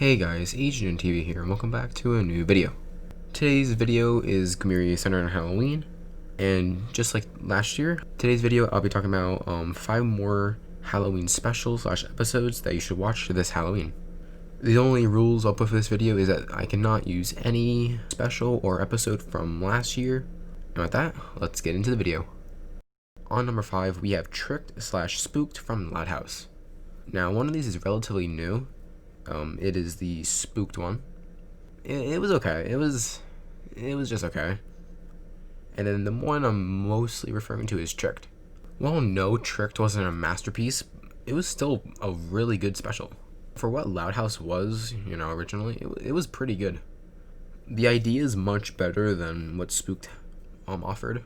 Hey guys, Agent TV here, and welcome back to a new video. Today's video is going to be centered on Halloween, and just like last year, today's video I'll be talking about 5 more Halloween specials / episodes that you should watch this Halloween. The only rules I'll put for this video is that I cannot use any special or episode from last year, and with that, let's get into the video. On number 5, we have Tricked / Spooked from Loud House. Now, one of these is relatively new. It is the Spooked one. It was okay. It was just okay. And then the one I'm mostly referring to is Tricked. While no, Tricked wasn't a masterpiece, it was still a really good special. For what Loud House was, originally, it was pretty good. The idea is much better than what Spooked offered.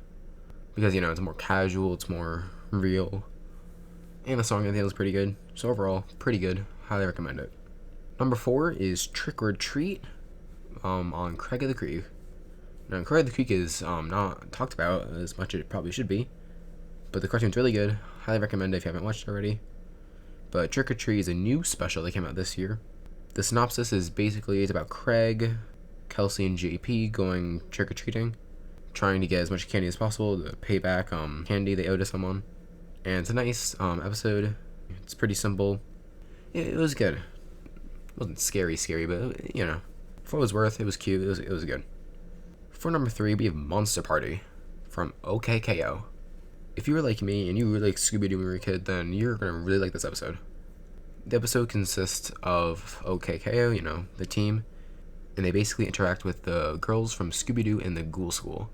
Because, it's more casual, it's more real. And the song I think was pretty good. So overall, pretty good. Highly recommend it. Number 4 is Trick or Treat on Craig of the Creek. Now, Craig of the Creek is not talked about as much as it probably should be, but the cartoon's really good. Highly recommend it if you haven't watched it already. But Trick or Treat is a new special that came out this year. The synopsis is basically it's about Craig, Kelsey, and JP going trick-or-treating, trying to get as much candy as possible to pay back candy they owe to someone. And it's a nice episode. It's pretty simple. It was good. It wasn't scary, but for what it was worth, it was cute. It was good. For number 3, we have Monster Party from OKKO. If you were like me and you really like ScoobyDoo when you were a kid, then you're gonna really like this episode. The episode consists of OKKO, the team, and they basically interact with the girls from ScoobyDoo and the Ghoul School.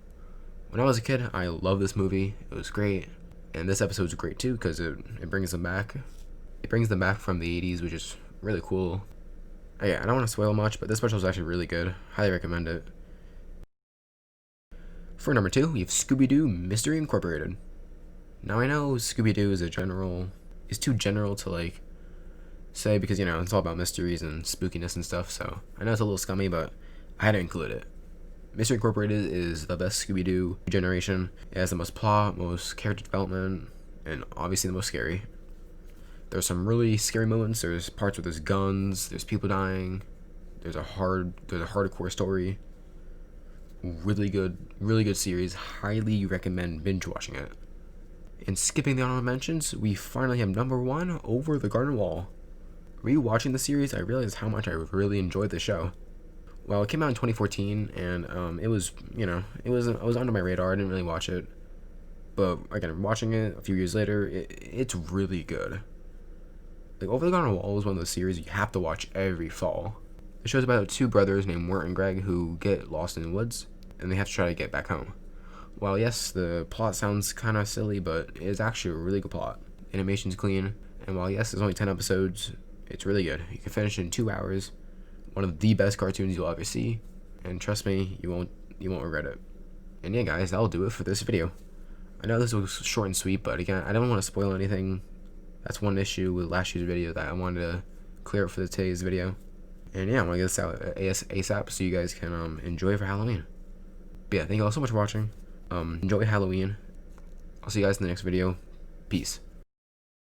When I was a kid, I loved this movie. It was great, and this episode's great too because it brings them back. It brings them back from the 80s, which is really cool. Yeah, I don't want to spoil much, but this special is actually really good. Highly recommend it. For number 2, we have Scooby-Doo Mystery Incorporated. Now I know Scooby-Doo is too general to say because it's all about mysteries and spookiness and stuff. So I know it's a little scummy, but I had to include it. Mystery Incorporated is the best Scooby-Doo generation. It has the most plot, most character development, and obviously the most scary. There's some really scary moments. There's parts where there's guns, there's people dying, there's a hardcore story. Really good series. Highly recommend binge watching it. And skipping the honorable mentions, we finally have number 1, Over the Garden Wall. Rewatching the series, I realized how much I really enjoyed the show. Well, it came out in 2014, and it was under my radar. I didn't really watch it, but again, watching it a few years later, it's really good. Over the Garden Wall is one of those series you have to watch every fall. It shows about 2 brothers named Wirt and Greg who get lost in the woods, and they have to try to get back home. While yes, the plot sounds kind of silly, but it's actually a really good plot. Animation's clean, and while yes, there's only 10 episodes, it's really good. You can finish it in 2 hours. One of the best cartoons you'll ever see, and trust me, you won't regret it. And yeah, guys, that'll do it for this video. I know this was short and sweet, but again, I don't want to spoil anything. That's one issue with last year's video that I wanted to clear up for today's video. And yeah, I want to get this out ASAP so you guys can enjoy it for Halloween. But yeah, thank you all so much for watching. Enjoy Halloween. I'll see you guys in the next video. Peace.